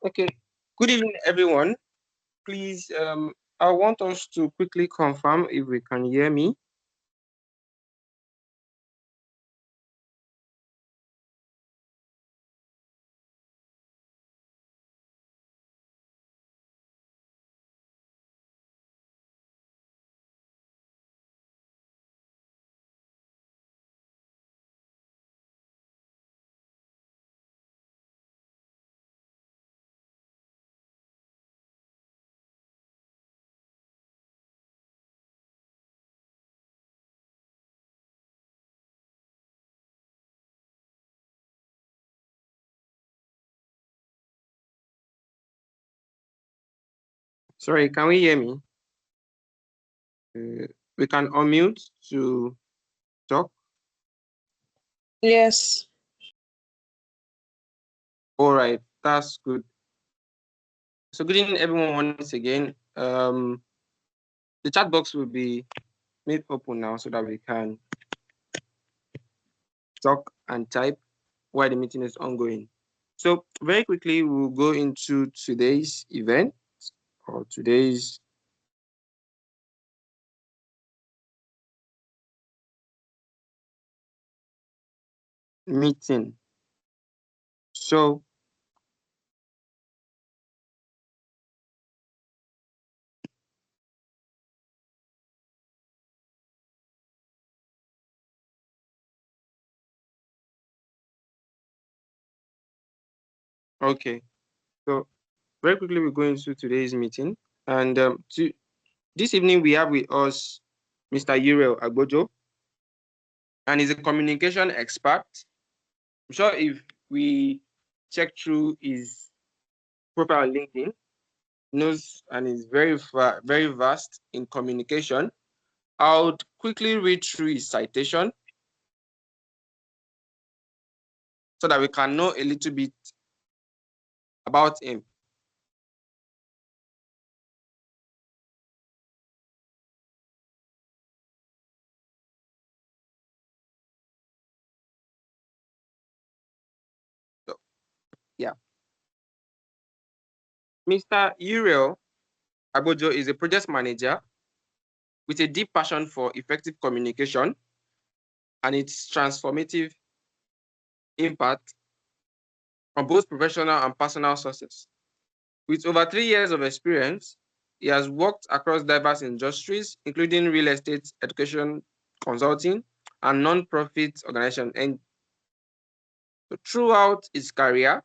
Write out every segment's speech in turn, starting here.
Okay. Good evening, everyone. Please, I want us to quickly confirm if we can hear me. Sorry, can we hear me? We can unmute to talk. Yes. All right, that's good. So good evening, everyone, once again. The chat box will be made open now so that we can talk and type while the meeting is ongoing. So very quickly, we'll go into today's event or today's meeting. So okay, so very quickly we go into today's meeting, and this evening we have with us Mr. Uriel Agbojo, and he's a communication expert. I'm sure if we check through his profile on LinkedIn, knows and is very vast in communication. I would quickly read through his citation so that we can know a little bit about him. So, yeah. Mr. Uriel Agbojo is a project manager with a deep passion for effective communication and its transformative impact on both professional and personal success. With over 3 years of experience, he has worked across diverse industries, including real estate, education, consulting, and non-profit organizations. And throughout his career,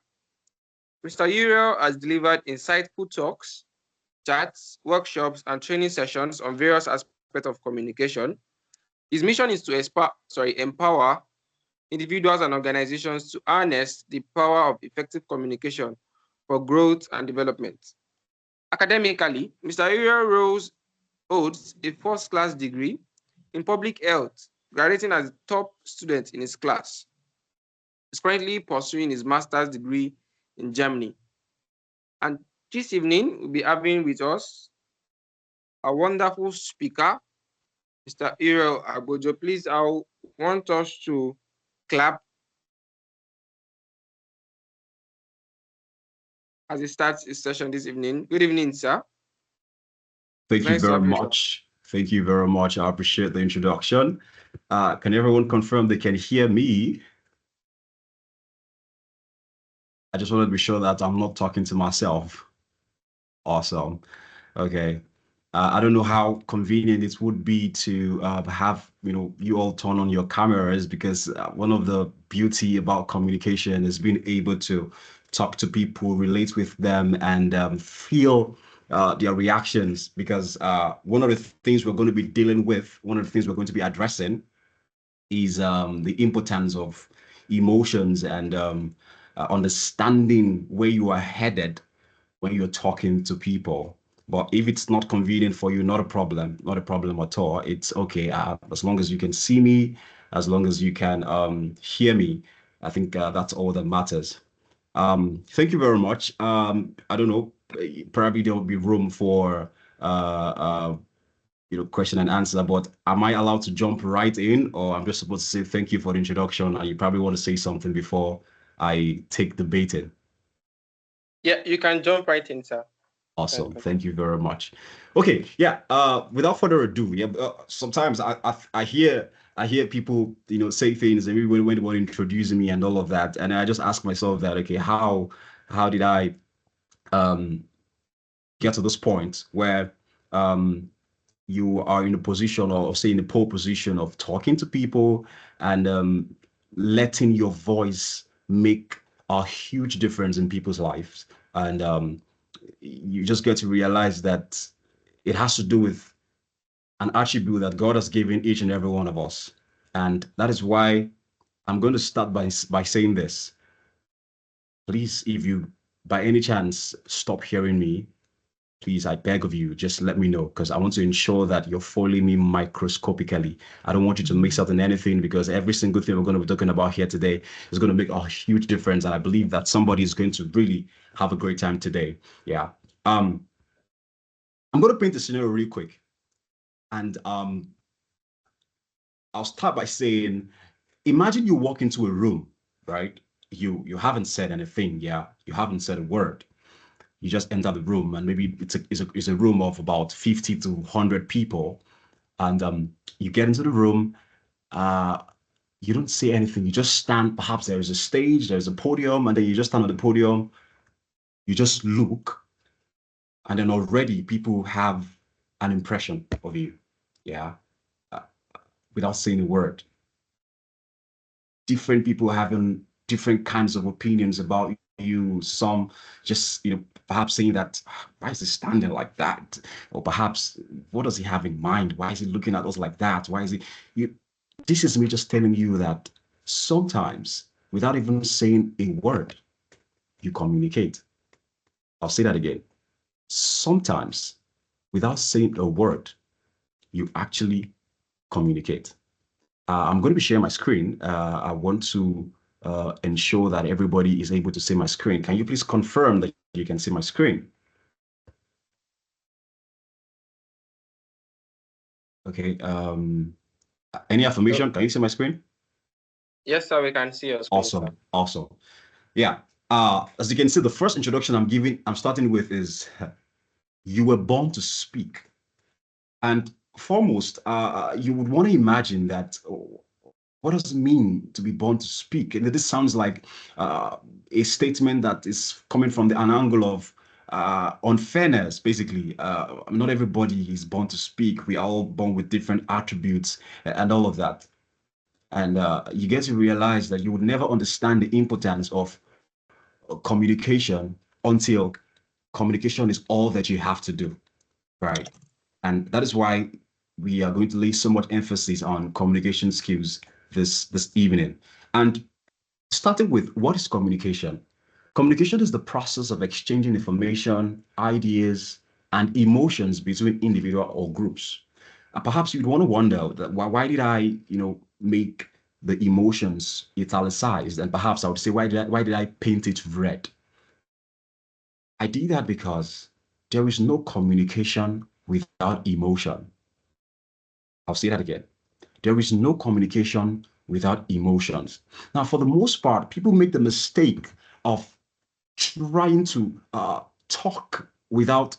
Mr. Uriel has delivered insightful talks, chats, workshops, and training sessions on various aspects of communication. His mission is to empower individuals and organizations to harness the power of effective communication for growth and development. Academically, Mr. Uriel Rose holds a first-class degree in public health, graduating as a top student in his class. He's currently pursuing his master's degree in Germany. And this evening, we'll be having with us a wonderful speaker, Mr. Uriel Agbojo. Please, I want us to clap as he starts his session this evening. Good evening, sir. Thank you very much. Thank you very much. I appreciate the introduction. Can everyone confirm they can hear me? I just want to be sure that I'm not talking to myself. Awesome. Okay. I don't know how convenient it would be to have you all turn on your cameras, because one of the beauty about communication is being able to talk to people, relate with them, and feel their reactions. Because one of the things we're going to be dealing with, one of the things we're going to be addressing, is the importance of emotions and understanding where you are headed when you're talking to people. But if it's not convenient for you, not a problem at all. It's okay. As long as you can see me, as long as you can hear me, I think that's all that matters. Thank you very much. I don't know, probably there will be room for question and answer, but am I allowed to jump right in, or I'm just supposed to say thank you for the introduction and you probably want to say something before I take the bait in? Yeah, you can jump right in, sir. Awesome. Thank you very much. Okay, yeah. Without further ado, yeah. Sometimes I hear people, say things and maybe when they were introducing me and all of that, and I just ask myself that, okay, how did I um get to this point where um you are in a position or say in a pole position of talking to people and letting your voice make a huge difference in people's lives. And you just get to realize that it has to do with an attribute that God has given each and every one of us. And that is why I'm going to start by saying this. Please, if you by any chance stop hearing me, please, I beg of you, just let me know because I want to ensure that you're following me microscopically. I don't want you to miss out on anything because every single thing we're going to be talking about here today is going to make a huge difference. And I believe that somebody is going to really have a great time today. Yeah. I'm going to paint a scenario real quick. And I'll start by saying, imagine you walk into a room, right? You haven't said anything, yeah. You haven't said a word. You just enter the room, and maybe it's a room of about 50 to 100 people, and you get into the room. Uh, you don't say anything. You just stand. Perhaps there is a stage, there's a podium, and then you just stand on the podium. You just look, and then already people have an impression of you, yeah, uh, without saying a word. Different people having different kinds of opinions about you. Some just, perhaps saying that, "Ah, why is he standing like that?" Or perhaps, what does he have in mind? Why is he looking at us like that? Why is he? You, this is me just telling you that sometimes, without even saying a word, you communicate. I'll say that again. Sometimes, without saying a word, you actually communicate. I'm going to be sharing my screen. I want to ensure that everybody is able to see my screen. Can you please confirm that you can see my screen? Okay. Any So, affirmation? Can you see my screen? yes, sir, we can see your screen, sir. Awesome. Awesome. Yeah. As you can see, the first introduction I'm starting with is you were born to speak. And foremost, you would want to imagine that, what does it mean to be born to speak? And this sounds like a statement that is coming from an angle of unfairness, basically. Not everybody is born to speak. We are all born with different attributes and all of that. And you get to realize that you would never understand the importance of communication until communication is all that you have to do, right? And that is why we are going to lay so much emphasis on communication skills this evening. And starting with, what is communication? Communication is the process of exchanging information, ideas, and emotions between individual or groups. Perhaps you'd want to wonder that why did I, make the emotions italicized? And perhaps I would say, why did I paint it red? I did that because there is no communication without emotion. I'll say that again. There is no communication without emotions. Now, for the most part, people make the mistake of trying to talk without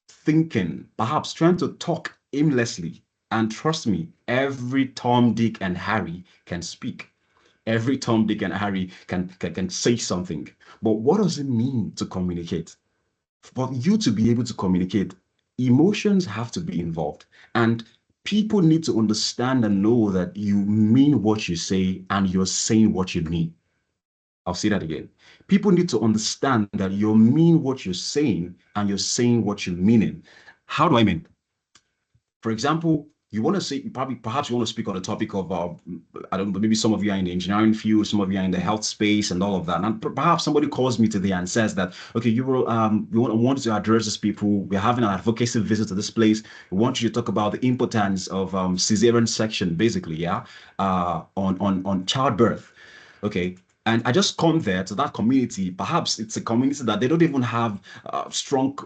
thinking, perhaps trying to talk aimlessly. And trust me, every Tom, Dick, and Harry can speak. Every Tom, Dick, and Harry can say something. But what does it mean to communicate? For you to be able to communicate, emotions have to be involved. And people need to understand and know that you mean what you say and you're saying what you mean. I'll say that again. People need to understand that you mean what you're saying and you're saying what you're meaning. How do I mean? For example, you want to say, perhaps you want to speak on the topic of, I don't know, maybe some of you are in the engineering field, some of you are in the health space and all of that. And perhaps somebody calls me today and says that, okay, we want to address these people. We're having an advocacy visit to this place. We want you to talk about the importance of cesarean section, basically, yeah, on childbirth. Okay. And I just come there to that community. Perhaps it's a community that they don't even have strong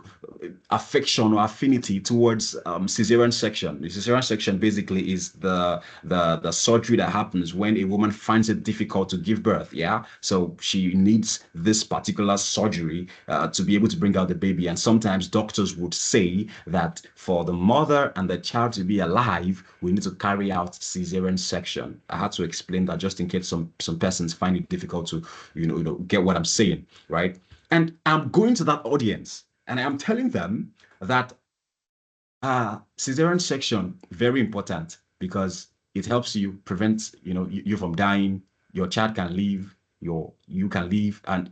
affection or affinity towards cesarean section. The cesarean section basically is the surgery that happens when a woman finds it difficult to give birth. Yeah, so she needs this particular surgery to be able to bring out the baby. And sometimes doctors would say that for the mother and the child to be alive, we need to carry out cesarean section. I had to explain that just in case some persons find it difficult to get what I'm saying, right? And I'm going to that audience and I'm telling them that cesarean section very important because it helps you prevent you from dying. Your child can live, you can live, and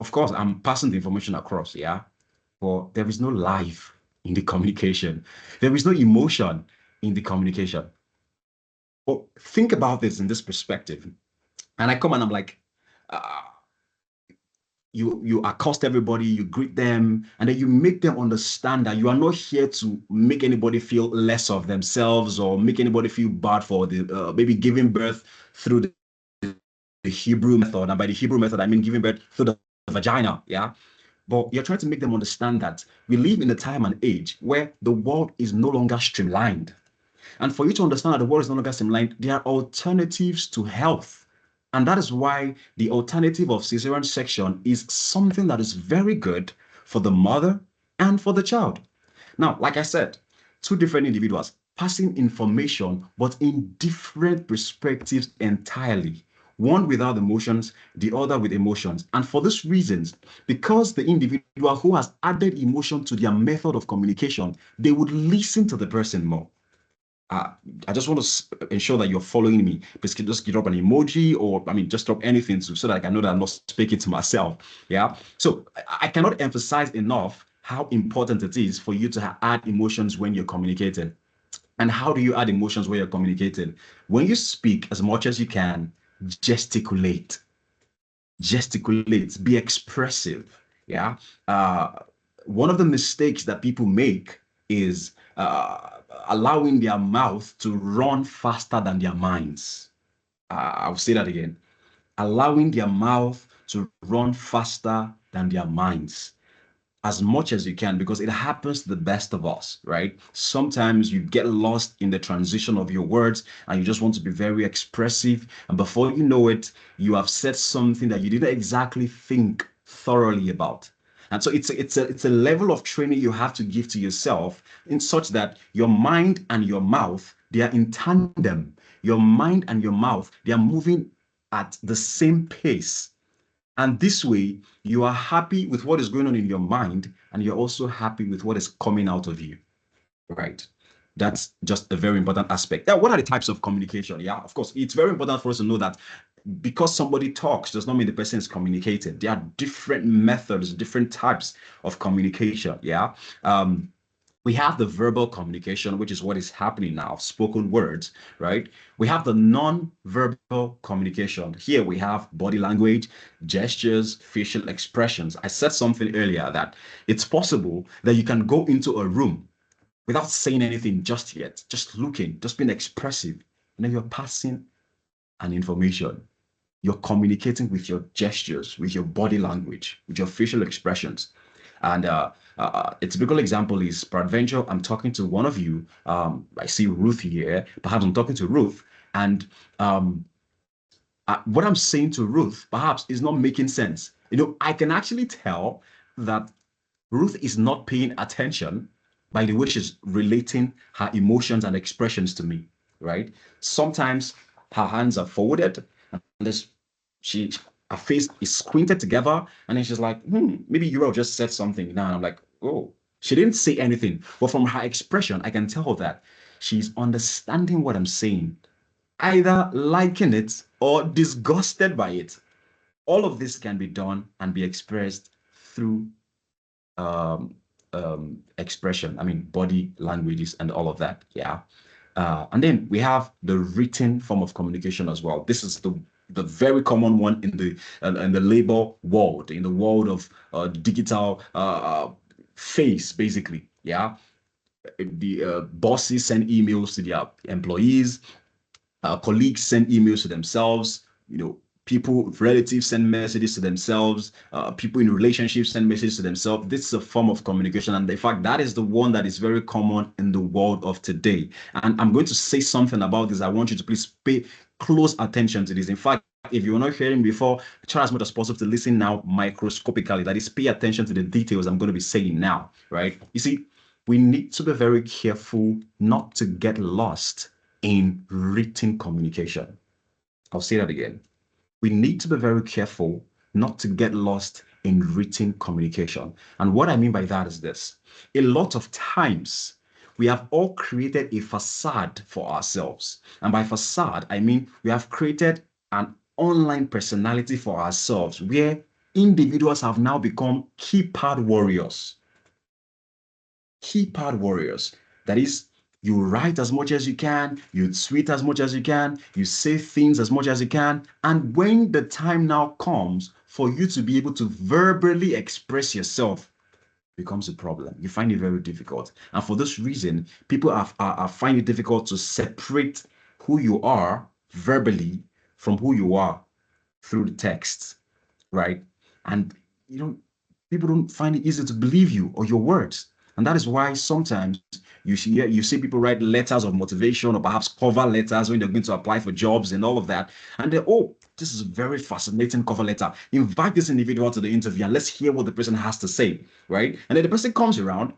of course I'm passing the information across. Yeah, but there is no life in the communication. There is no emotion in the communication. But think about this in this perspective. And I come and I'm like, uh, you accost everybody, you greet them, and then you make them understand that you are not here to make anybody feel less of themselves or make anybody feel bad for the maybe giving birth through the Hebrew method. And by the Hebrew method, I mean giving birth through the vagina. Yeah. But you're trying to make them understand that we live in a time and age where the world is no longer streamlined. And for you to understand that the world is no longer streamlined, there are alternatives to health. And that is why the alternative of cesarean section is something that is very good for the mother and for the child. Now, like I said, two different individuals passing information, but in different perspectives entirely. One without emotions, the other with emotions. And for these reasons, because the individual who has added emotion to their method of communication, they would listen to the person more. I just want to ensure that you're following me. Basically, just drop an emoji or, I mean, just drop anything so that I can know that I'm not speaking to myself. Yeah. So I cannot emphasize enough how important it is for you to add emotions when you're communicating. And how do you add emotions when you're communicating? When you speak as much as you can, gesticulate, be expressive. Yeah. One of the mistakes that people make is allowing their mouth to run faster than their minds. I'll say that again. Allowing their mouth to run faster than their minds as much as you can, because it happens to the best of us, right? Sometimes you get lost in the transition of your words and you just want to be very expressive. And before you know it, you have said something that you didn't exactly think thoroughly about. And so it's a level of training you have to give to yourself in such that your mind and your mouth, they are in tandem. Your mind and your mouth, they are moving at the same pace. And this way, you are happy with what is going on in your mind, and you're also happy with what is coming out of you. Right. That's just a very important aspect. Now, what are the types of communication? Yeah, of course, it's very important for us to know that because somebody talks does not mean the person is communicating. There are different methods, different types of communication. Yeah. We have the verbal communication, which is what is happening now, spoken words, right? We have the non-verbal communication. Here we have body language, gestures, facial expressions. I said something earlier that it's possible that you can go into a room without saying anything just yet, just looking, just being expressive, and then you're passing an information. You're communicating with your gestures, with your body language, with your facial expressions. And a typical example is, peradventure, I'm talking to one of you. I see Ruth here. Perhaps I'm talking to Ruth, and what I'm saying to Ruth perhaps is not making sense. I can actually tell that Ruth is not paying attention by the way she's relating her emotions and expressions to me, right? Sometimes her hands are folded and this she her face is squinted together, and then she's like, maybe Uriel just said something now. And I'm like, oh, she didn't say anything. But from her expression, I can tell that she's understanding what I'm saying, either liking it or disgusted by it. All of this can be done and be expressed through um, expression. I mean, body languages and all of that. Yeah. And then we have the written form of communication as well. This is the very common one in the labor world, in the world of digital face, basically. Yeah. The bosses send emails to their employees, colleagues send emails to themselves. People, relatives send messages to themselves. People in relationships send messages to themselves. This is a form of communication. And in fact, that is the one that is very common in the world of today. And I'm going to say something about this. I want you to please pay close attention to this. In fact, if you're not hearing before, try as much as possible to listen now microscopically. That is, pay attention to the details I'm going to be saying now, right? You see, we need to be very careful not to get lost in written communication. I'll say that again. We need to be very careful not to get lost in written communication. And what I mean by that is this: a lot of times, we have all created a facade for ourselves. And by facade, I mean we have created an online personality for ourselves where individuals have now become keypad warriors. Keypad warriors. That is, you write as much as you can, you tweet as much as you can, you say things as much as you can. And when the time now comes for you to be able to verbally express yourself, becomes a problem. You find it very difficult. And for this reason, people are find it difficult to separate who you are verbally from who you are through the text, right? And you know, people don't find it easy to believe you or your words. And that is why sometimes you see people write letters of motivation or perhaps cover letters when they're going to apply for jobs and all of that. And they, oh, this is a very fascinating cover letter. Invite this individual to the interview and let's hear what the person has to say, right? And then the person comes around,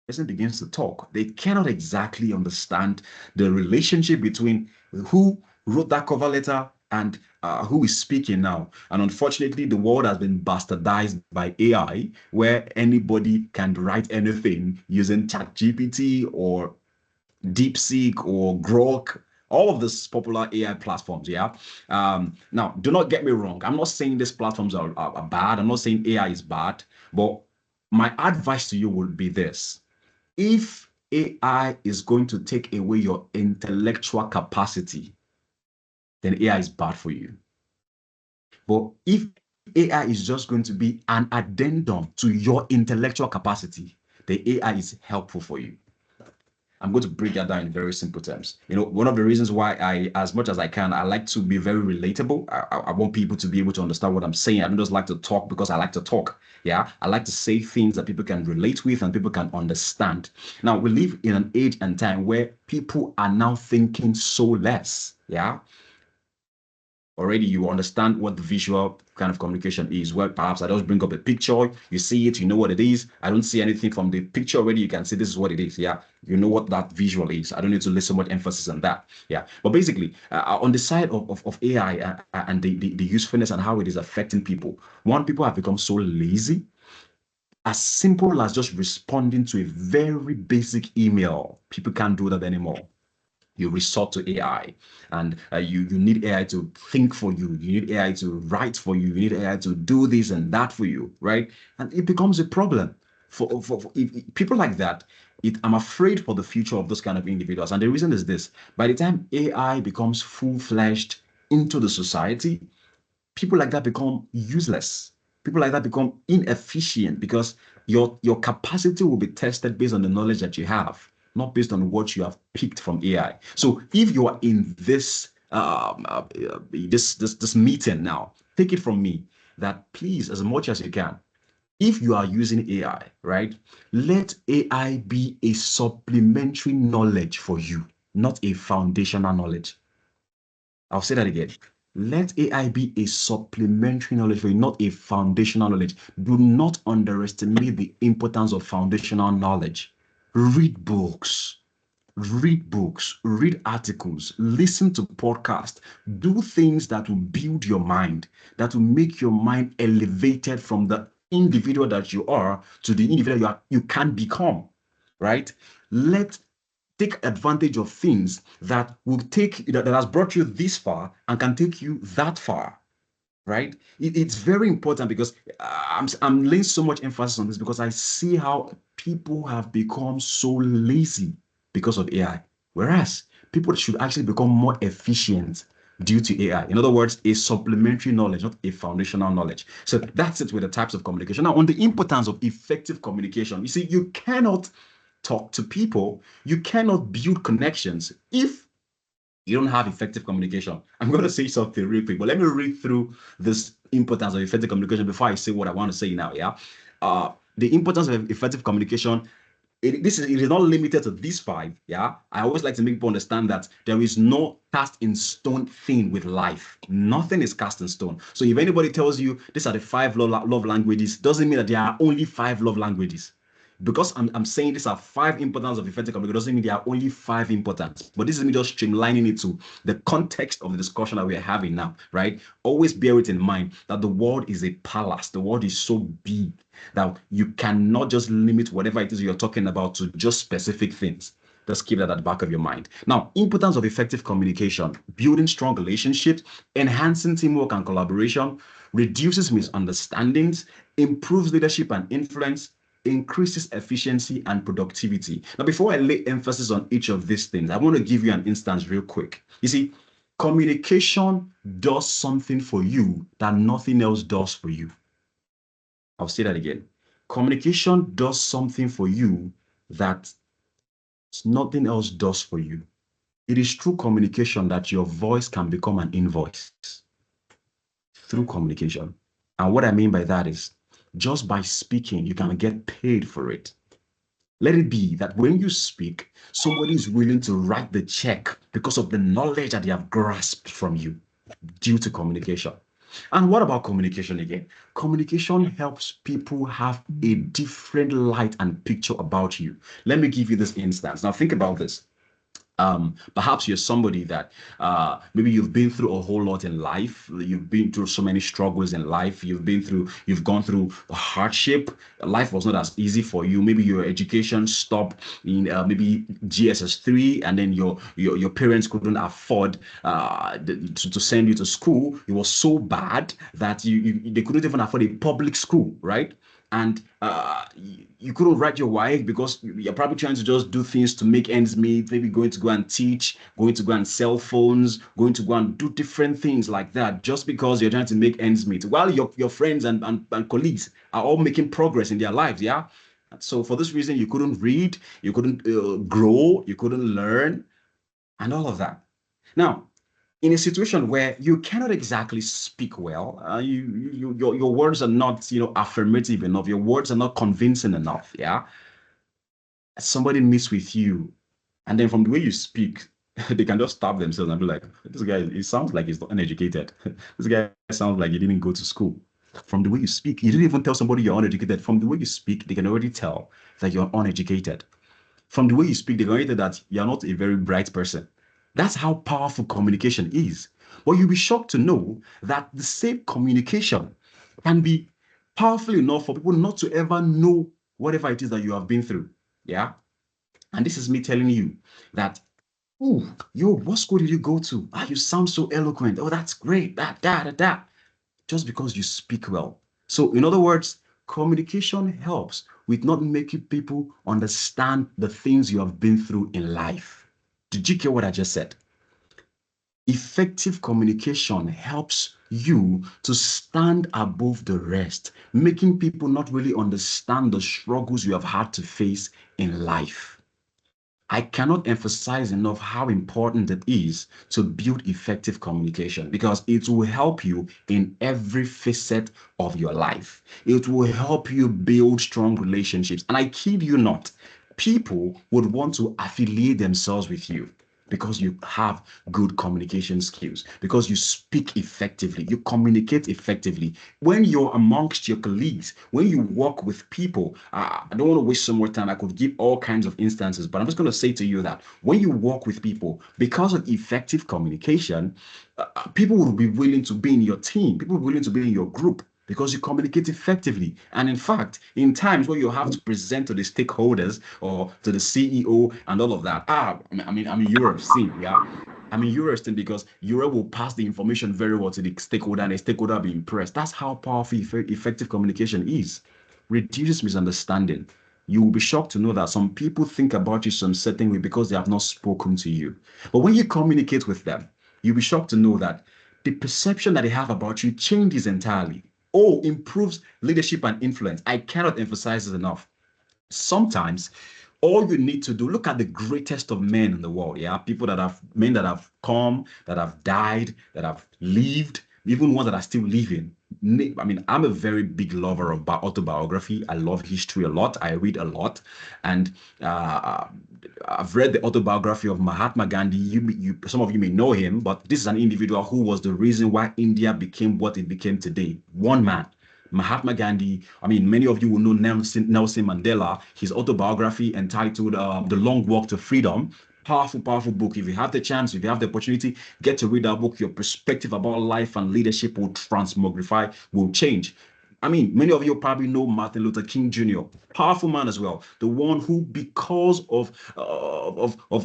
person begins to talk. They cannot exactly understand the relationship between who wrote that cover letter and who is speaking now. And unfortunately, the world has been bastardized by AI, where anybody can write anything using ChatGPT or DeepSeek or Grok, all of these popular AI platforms. Yeah. Now, do not get me wrong. I'm not saying these platforms are bad. I'm not saying AI is bad. But my advice to you would be this: if AI is going to take away your intellectual capacity, then AI is bad for you. But if AI is just going to be an addendum to your intellectual capacity, the AI is helpful for you. I'm going to break that down in very simple terms. You know, one of the reasons why as much as I can, I like to be very relatable. I want people to be able to understand what I'm saying. I don't just like to talk because I like to talk. Yeah, I like to say things that people can relate with and people can understand. Now, we live in an age and time where people are now thinking so less. Yeah, already you understand what the visual kind of communication is. Well, perhaps I just bring up a picture, you see it, you know what it is. I don't see anything from the picture already. You can see this is what it is. Yeah, you know what that visual is. I don't need to lay so much emphasis on that. Yeah, but basically, on the side of AI and the usefulness and how it is affecting people, one, people have become so lazy. As simple as just responding to a very basic email, people can't do that anymore. You resort to AI, and you need AI to think for you. You need AI to write for you. You need AI to do this and that for you, right? And it becomes a problem for if people like that. I'm afraid for the future of those kind of individuals. And the reason is this: by the time AI becomes full-fledged into the society, people like that become useless. People like that become inefficient because your capacity will be tested based on the knowledge that you have, not based on what you have picked from AI. So if you are in this meeting now, take it from me that please, as much as you can, if you are using AI, right, let AI be a supplementary knowledge for you, not a foundational knowledge. I'll say that again. Let AI be a supplementary knowledge for you, not a foundational knowledge. Do not underestimate the importance of foundational knowledge. Read books, read articles, listen to podcasts, do things that will build your mind, that will make your mind elevated from the individual that you are to the individual you can become, right? Let Take advantage of things that will that has brought you this far and can take you that far, right? It's very important because I'm laying so much emphasis on this because I see how people have become so lazy because of AI, whereas people should actually become more efficient due to AI. In other words, a supplementary knowledge, not a foundational knowledge. So that's it with the types of communication. Now, on the importance of effective communication, you see, you cannot talk to people, you cannot build connections if you don't have effective communication. I'm going to say something real quick, but let me read through this importance of effective communication before I say what I want to say now. Yeah. The importance of effective communication, it is not limited to these five. Yeah. I always like to make people understand that there is no cast in stone thing with life. Nothing is cast in stone. So if anybody tells you these are the five love languages, doesn't mean that there are only five love languages. Because I'm saying these are five importance of effective communication doesn't mean there are only five importance. But this is me just streamlining it to the context of the discussion that we are having now, right? Always bear it in mind that the world is a palace. The world is so big that you cannot just limit whatever it is you're talking about to just specific things. Just keep that at the back of your mind. Now, importance of effective communication, building strong relationships, enhancing teamwork and collaboration, reduces misunderstandings, improves leadership and influence, increases efficiency and productivity. Now, before I lay emphasis on each of these things, I want to give you an instance real quick. You see, communication does something for you that nothing else does for you. I'll say that again. Communication does something for you that nothing else does for you. It is through communication that your voice can become an invoice. Through communication. And what I mean by that is just by speaking, you can get paid for it. Let it be that when you speak, somebody is willing to write the check because of the knowledge that they have grasped from you due to communication. And what about communication again? Communication helps people have a different light and picture about you. Let me give you this instance. Now, think about this. Perhaps you're somebody that maybe you've been through a whole lot in life. You've been through so many struggles in life. You've gone through hardship. Life was not as easy for you. Maybe your education stopped in maybe GSS3, and then your parents couldn't afford to send you to school. It was so bad that they couldn't even afford a public school, right? And you couldn't write your wife because you're probably trying to just do things to make ends meet, maybe going to go and teach, going to go and sell phones, going to go and do different things like that, just because you're trying to make ends meet, while your friends and colleagues are all making progress in their lives. Yeah. So for this reason, you couldn't read, you couldn't grow, you couldn't learn, and all of that. Now, in a situation where you cannot exactly speak well, your words are not, affirmative enough. Your words are not convincing enough. Yeah. Somebody meets with you, and then from the way you speak, they can just stop themselves and be like, "This guy, it sounds like he's not uneducated. This guy sounds like he didn't go to school." From the way you speak, you didn't even tell somebody you're uneducated. From the way you speak, they can already tell that you're uneducated. From the way you speak, they can already tell that you're not a very bright person. That's how powerful communication is. But you'll be shocked to know that the same communication can be powerful enough for people not to ever know whatever it is that you have been through. Yeah. And this is me telling you that, oh, yo, what school did you go to? You sound so eloquent. Oh, that's great. That. Just because you speak well. So, in other words, communication helps with not making people understand the things you have been through in life. Did you get what I just said? Effective communication helps you to stand above the rest, making people not really understand the struggles you have had to face in life. I cannot emphasize enough how important it is to build effective communication, because it will help you in every facet of your life. It will help you build strong relationships. And I kid you not, people would want to affiliate themselves with you because you have good communication skills, because you speak effectively, you communicate effectively. When you're amongst your colleagues, when you work with people, I don't want to waste some more time. I could give all kinds of instances, but I'm just going to say to you that when you work with people, because of effective communication, people will be willing to be in your team, people will be willing to be in your group, because you communicate effectively. And in fact, in times where you have to present to the stakeholders or to the CEO and all of that, I'm in Europe, see, yeah. I'm in Europe because Europe will pass the information very well to the stakeholder, and the stakeholder will be impressed. That's how powerful effective communication is. Reduces misunderstanding. You will be shocked to know that some people think about you some certain way because they have not spoken to you. But when you communicate with them, you'll be shocked to know that the perception that they have about you changes entirely. Improves leadership and influence. I cannot emphasize this enough. Sometimes All you need to do, look at the greatest of men in the world. Yeah, men that have come, that have died, that have lived, even ones that are still living. I mean, I'm a very big lover of autobiography. I love history a lot. I read a lot, and I've read the autobiography of Mahatma Gandhi. Some of you may know him, but this is an individual who was the reason why India became what it became today. One man. Mahatma Gandhi. I mean, many of you will know Nelson Mandela. His autobiography entitled "The Long Walk to Freedom." Powerful, powerful book. If you have the chance, if you have the opportunity, get to read that book. Your perspective about life and leadership will transmogrify, will change. I mean, many of you probably know Martin Luther King Jr., powerful man as well. The one who, because of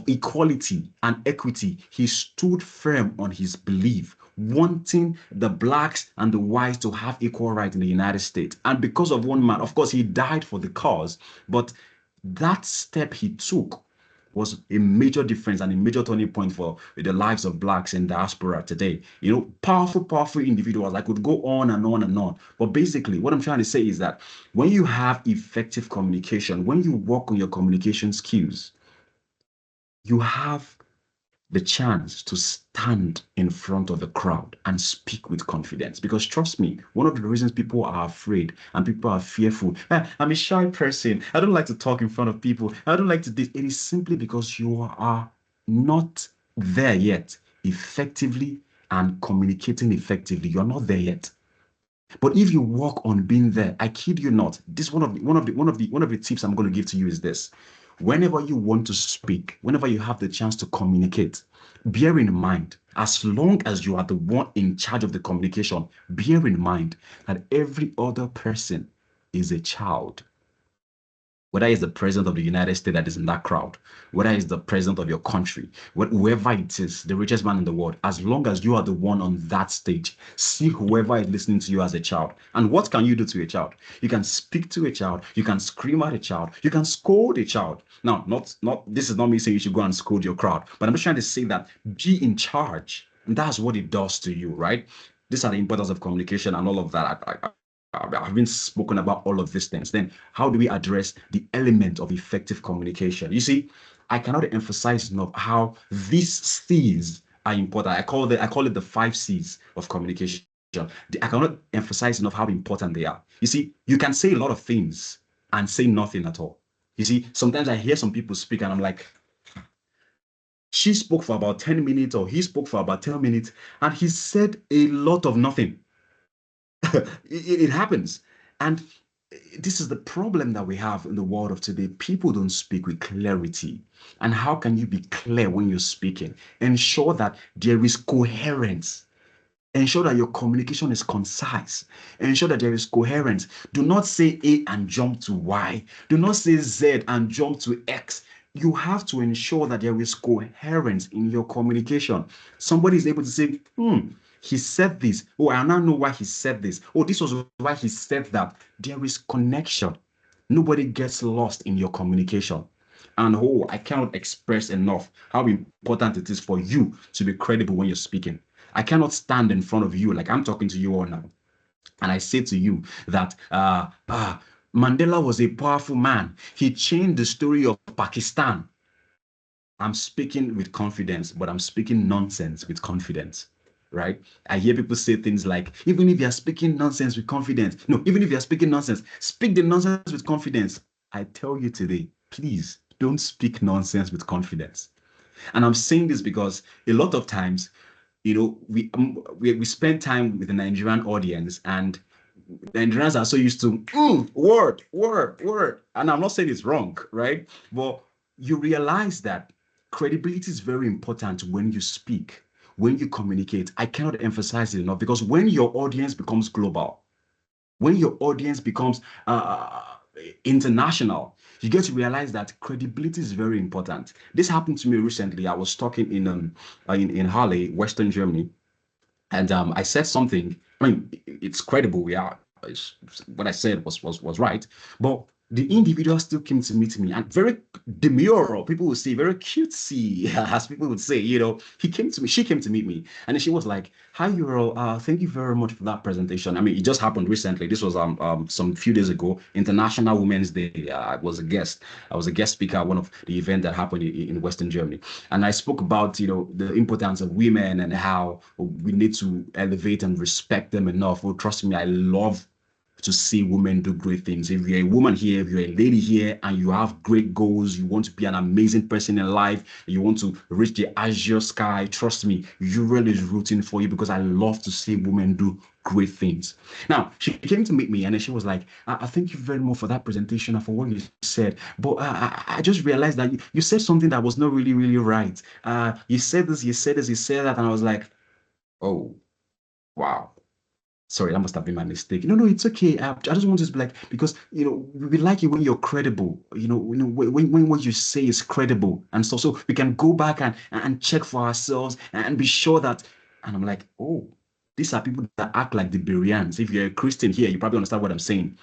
equality and equity, he stood firm on his belief, wanting the blacks and the whites to have equal rights in the United States. And because of one man, of course, he died for the cause, but that step he took was a major difference and a major turning point for the lives of blacks in diaspora today. You know, powerful, powerful individuals. I could go on and on and on. But basically, what I'm trying to say is that when you have effective communication, when you work on your communication skills, you have the chance to stand in front of the crowd and speak with confidence. Because trust me, one of the reasons people are afraid and people are fearful, I'm a shy person, I don't like to talk in front of people, I don't like to do it is simply because you are not there yet effectively and communicating effectively. You're not there yet. But if you work on being there, I kid you not, this one of the tips I'm going to give to you is this. Whenever you want to speak, whenever you have the chance to communicate, bear in mind, as long as you are the one in charge of the communication, bear in mind that every other person is a child. Whether it's the president of the United States that is in that crowd, whether it's the president of your country, whoever it is, the richest man in the world, as long as you are the one on that stage, see whoever is listening to you as a child. And what can you do to a child? You can speak to a child, you can scream at a child, you can scold a child. Now, not this is not me saying you should go and scold your crowd, but I'm just trying to say that be in charge. And that's what it does to you, right? These are the importance of communication and all of that. I've been spoken about all of these things. Then how do we address the element of effective communication? You see, I cannot emphasize enough how these C's are important. I call it the 5 C's of communication. I cannot emphasize enough how important they are. You see, you can say a lot of things and say nothing at all. You see, sometimes I hear some people speak and I'm like, she spoke for about 10 minutes or he spoke for about 10 minutes and he said a lot of nothing. It happens. And this is the problem that we have in the world of today. People don't speak with clarity. And how can you be clear when you're speaking? Ensure that there is coherence. Ensure that your communication is concise. Ensure that there is coherence. Do not say A and jump to Y. Do not say Z and jump to X. You have to ensure that there is coherence in your communication. Somebody is able to say, he said this. Oh, I now know why he said this. Oh, this was why he said that. There is connection. Nobody gets lost in your communication. And oh, I cannot express enough how important it is for you to be credible when you're speaking. I cannot stand in front of you like I'm talking to you all now. And I say to you that Mandela was a powerful man. He changed the story of Pakistan. I'm speaking with confidence, but I'm speaking nonsense with confidence, right? I hear people say things like, even if you're speaking nonsense with confidence, no, even if you're speaking nonsense, speak the nonsense with confidence. I tell you today, please don't speak nonsense with confidence. And I'm saying this because a lot of times, you know, we spend time with the Nigerian audience, and the Nigerians are so used to word, word, word. And I'm not saying it's wrong, right? But you realize that credibility is very important when you speak, when you communicate. I cannot emphasize it enough because when your audience becomes global, when your audience becomes international, you get to realize that credibility is very important. This happened to me recently. I was talking in Halle, Western Germany, and I said something. I mean, it's credible. Yeah, what I said was right. But the individual still came to meet me, and very demure, people would say, very cutesy, as people would say, he came to me, she came to meet me, and then she was like, "Hi, Uriel, thank you very much for that presentation." I mean, it just happened recently. This was some few days ago, International Women's Day. I was a guest speaker at one of the event that happened in Western Germany, and I spoke about the importance of women and how we need to elevate and respect them enough. Well, trust me, I love to see women do great things. If you're a woman here, if you're a lady here, and you have great goals, you want to be an amazing person in life, you want to reach the azure sky, trust me, Uriel is rooting for you, because I love to see women do great things. Now, she came to meet me, and then she was like, I thank you very much for that presentation and for what you said. But I just realized that you said something that was not really, really right. You said this, you said this, you said that. And I was like, oh, wow. Sorry, that must have been my mistake. No, it's okay. I just want to be like, because we like it when you're credible. When what you say is credible, and so we can go back and check for ourselves and be sure that. And I'm like, oh, these are people that act like the Bereans. If you're a Christian here, you probably understand what I'm saying.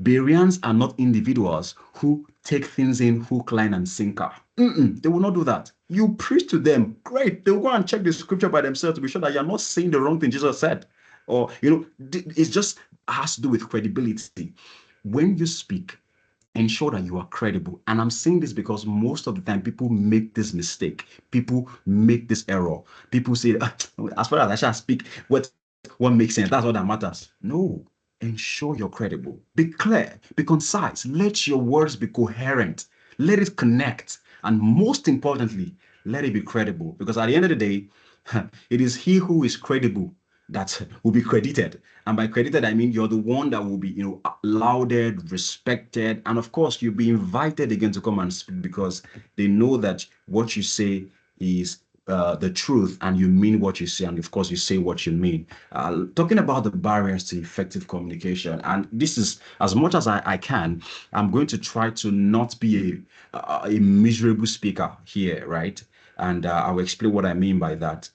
Bereans are not individuals who take things in hook, line, and sinker. They will not do that. You preach to them, great. They'll go and check the scripture by themselves to be sure that you're not saying the wrong thing Jesus said. Or, it just has to do with credibility. When you speak, ensure that you are credible. And I'm saying this because most of the time people make this mistake. People make this error. People say, as far as I shall speak, what makes sense, that's all that matters. No. Ensure you're credible. Be clear, be concise. Let your words be coherent. Let it connect. And most importantly, let it be credible. Because at the end of the day, it is he who is credible that will be credited. And by credited, I mean you're the one that will be, lauded, respected. And of course, you'll be invited again to come and speak, because they know that what you say is the truth, and you mean what you say, and of course you say what you mean. Talking about the barriers to effective communication, and this is, as much as I can, I'm going to try to not be a miserable speaker here, right? And I'll explain what I mean by that.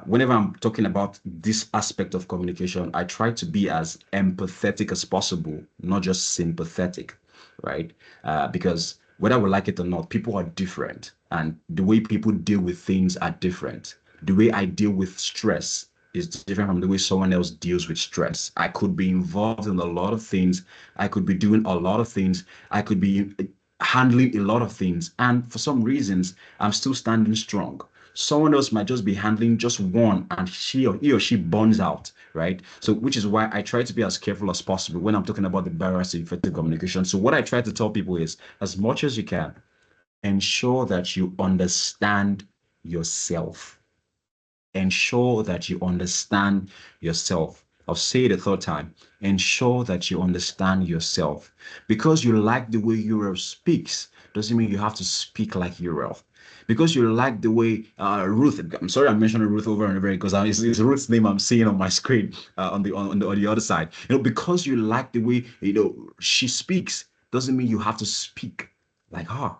Whenever I'm talking about this aspect of communication, I try to be as empathetic as possible, not just sympathetic, right? Because whether we like it or not, people are different, and the way people deal with things are different. The way I deal with stress is different from the way someone else deals with stress. I could be involved in a lot of things. I could be doing a lot of things. I could be handling a lot of things. And for some reasons, I'm still standing strong. Someone else might just be handling just one, and he or she burns out, right? So, which is why I try to be as careful as possible when I'm talking about the barriers to effective communication. So what I try to tell people is, as much as you can, ensure that you understand yourself. Ensure that you understand yourself. I'll say it a third time. Ensure that you understand yourself. Because you like the way Uriel speaks doesn't mean you have to speak like Uriel. Because you like the way Ruth, I'm sorry I'm mentioning Ruth over and over because it's Ruth's name I'm seeing on my screen on the other side. Because you like the way she speaks doesn't mean you have to speak like her.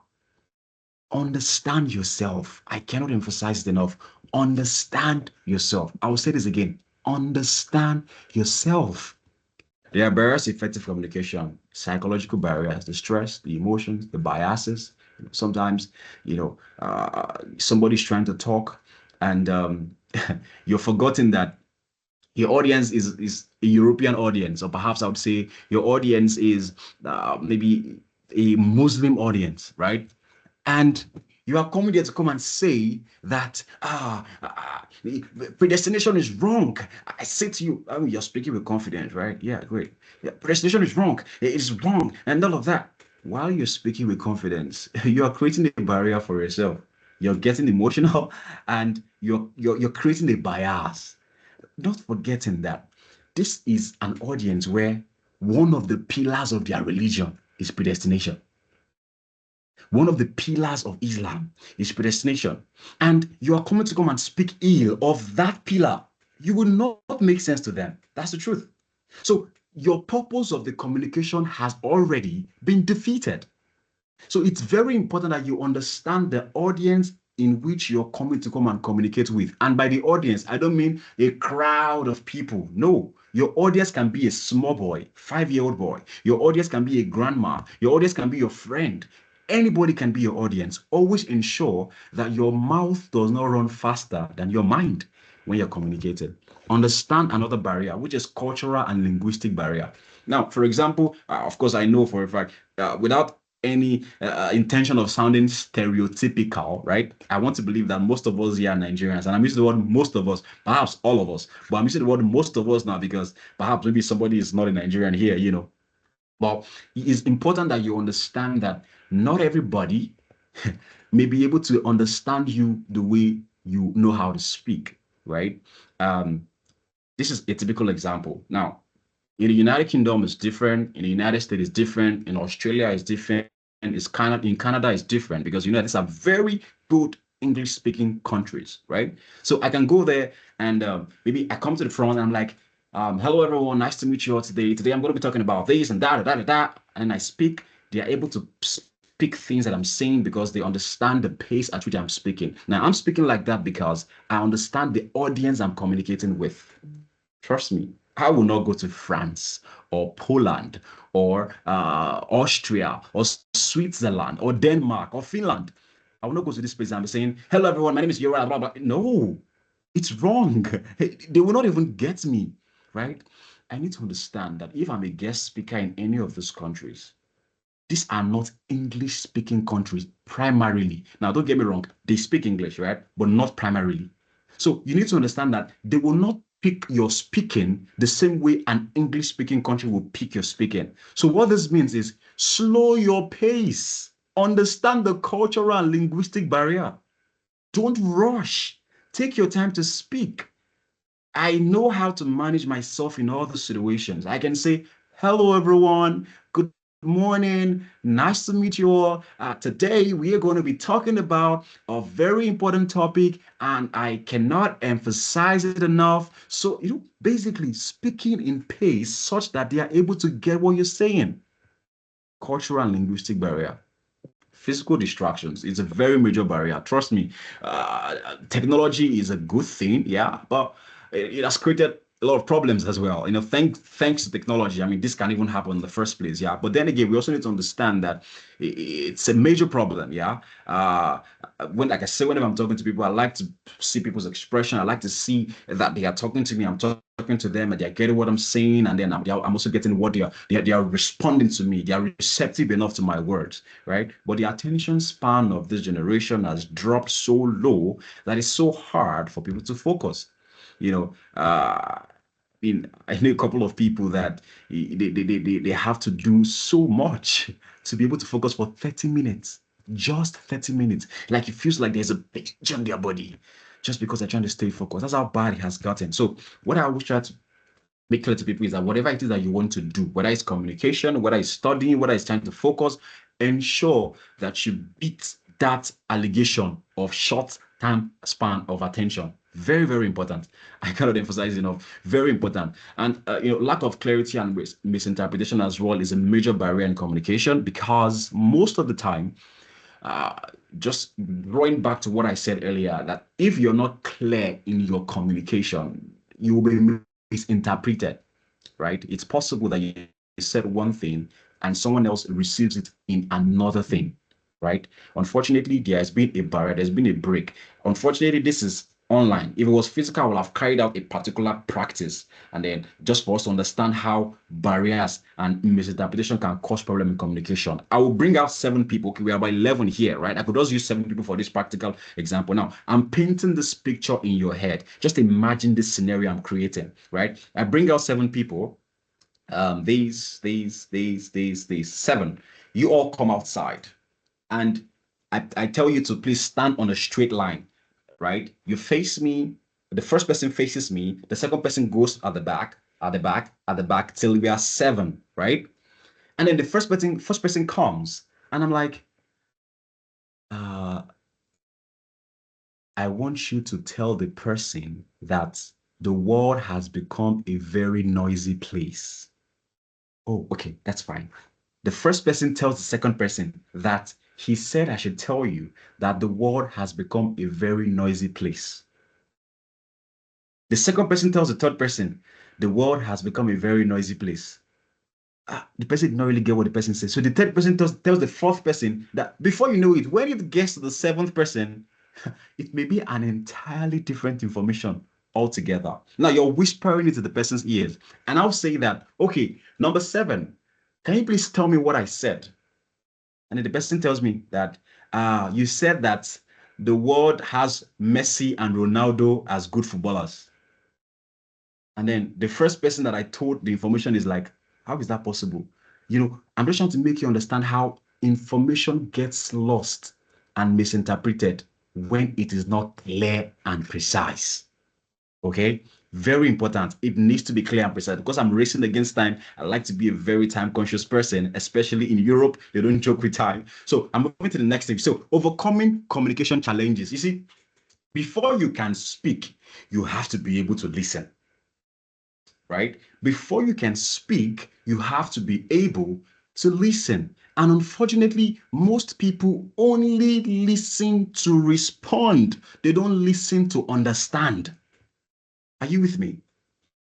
Understand yourself. I cannot emphasize it enough. Understand yourself. I will say this again. Understand yourself. There are barriers to effective communication, psychological barriers, the stress, the emotions, the biases. Sometimes, somebody's trying to talk, and you're forgetting that your audience is a European audience, or perhaps I would say your audience is maybe a Muslim audience, right? And you are coming there to come and say that predestination is wrong. I say to you, I mean, you're speaking with confidence, right? Yeah, great. Yeah, predestination is wrong. It is wrong, and all of that. While you're speaking with confidence, you are creating a barrier for yourself. You're getting emotional, and you're creating a bias. Not forgetting that this is an audience where one of the pillars of their religion is predestination. One of the pillars of Islam is predestination. And you are coming to come and speak ill of that pillar. You will not make sense to them. That's the truth. So your purpose of the communication has already been defeated. So it's very important that you understand the audience in which you're coming to come and communicate with. And by the audience, I don't mean a crowd of people. No, Your audience can be a small boy, 5-year-old boy. Your audience can be a grandma. Your audience can be your friend. Anybody can be your audience. Always ensure that your mouth does not run faster than your mind when you're communicating. Understand another barrier, which is cultural and linguistic barrier. Now, for example, of course, I know for a fact, without any intention of sounding stereotypical, right? I want to believe that most of us here are Nigerians, and I'm using the word most of us, perhaps all of us, but I'm using the word most of us now because perhaps maybe somebody is not a Nigerian here, But it's important that you understand that not everybody may be able to understand you the way you know how to speak, right? Um, this is a typical example. Now, in the United Kingdom is different, in the United States is different, in Australia is different, and in Canada is different because these are very good English speaking countries, right? So I can go there and maybe I come to the front and I'm like, hello everyone, nice to meet you all today. Today I'm going to be talking about this and that, and I speak. They are able to speak things that I'm saying because they understand the pace at which I'm speaking. Now I'm speaking like that because I understand the audience I'm communicating with. Trust me, I will not go to France or Poland or Austria or Switzerland or Denmark or Finland. I will not go to this place and be saying, hello, everyone, my name is Uriel, blah, blah. No, it's wrong. They will not even get me, right? I need to understand that if I'm a guest speaker in any of those countries, these are not English speaking countries primarily. Now, don't get me wrong, they speak English, right? But not primarily. So you need to understand that they will not pick your speaking the same way an English speaking country will pick your speaking. So what this means is slow your pace, understand the cultural and linguistic barrier. Don't rush. Take your time to speak. I know how to manage myself in all the situations. I can say, hello, everyone. Good morning. Nice to meet you all. Today, we are going to be talking about a very important topic, and I cannot emphasize it enough. So, basically speaking in pace such that they are able to get what you're saying. Cultural and linguistic barrier. Physical distractions is a very major barrier. Trust me, technology is a good thing, yeah, but it has created a lot of problems as well. Thanks to technology, I mean, this can even happen in the first place, yeah. But then again, we also need to understand that it's a major problem, yeah. Like I say, whenever I'm talking to people, I like to see people's expression. I like to see that they are talking to me. I'm talking to them, and they're getting what I'm saying, and then I'm also getting what they are responding to me. They are receptive enough to my words, right? But the attention span of this generation has dropped so low that it's so hard for people to focus. I know a couple of people that they have to do so much to be able to focus for 30 minutes, just 30 minutes. Like it feels like there's a pain on their body just because they're trying to stay focused. That's how bad it has gotten. So what I always try to make clear to people is that whatever it is that you want to do, whether it's communication, whether it's studying, whether it's trying to focus, ensure that you beat that allegation of short time span of attention. Very, very important. I cannot emphasize enough. Very important. And lack of clarity and misinterpretation as well is a major barrier in communication because most of the time, just going back to what I said earlier, that if you're not clear in your communication, you will be misinterpreted, right? It's possible that you said one thing and someone else receives it in another thing, right? Unfortunately, there has been a barrier, there's been a break. Unfortunately, this is online. If it was physical, I would have carried out a particular practice. And then just for us to understand how barriers and misinterpretation can cause problem in communication. I will bring out 7 people. Okay, we are about 11 here, right? I could just use 7 people for this practical example. Now, I'm painting this picture in your head. Just imagine this scenario I'm creating, right? I bring out 7 people. These 7. You all come outside. And I tell you to please stand on a straight line, right? You face me, the first person faces me, the second person goes at the back, at the back, at the back till we are 7, right? And then the first person comes, and I'm like, I want you to tell the person that the world has become a very noisy place. Oh, okay, that's fine. The first person tells the second person that he said I should tell you that the world has become a very noisy place. The second person tells the third person the world has become a very noisy place. The person did not really get what the person said. So the third person tells the fourth person that before you know it, when it gets to the seventh person, it may be an entirely different information altogether. Now you're whispering into the person's ears. And I'll say that, okay, number 7, can you please tell me what I said? And then the person tells me that you said that the world has Messi and Ronaldo as good footballers. And then the first person that I told the information is like, how is that possible? I'm just trying to make you understand how information gets lost and misinterpreted when it is not clear and precise. Okay? Very important. It needs to be clear and precise. Because I'm racing against time, I like to be a very time conscious person, especially in Europe. They don't joke with time. So I'm moving to the next thing. So overcoming communication challenges. You see, before you can speak, you have to be able to listen. Right? Before you can speak, you have to be able to listen. And unfortunately, most people only listen to respond. They don't listen to understand. Are you with me?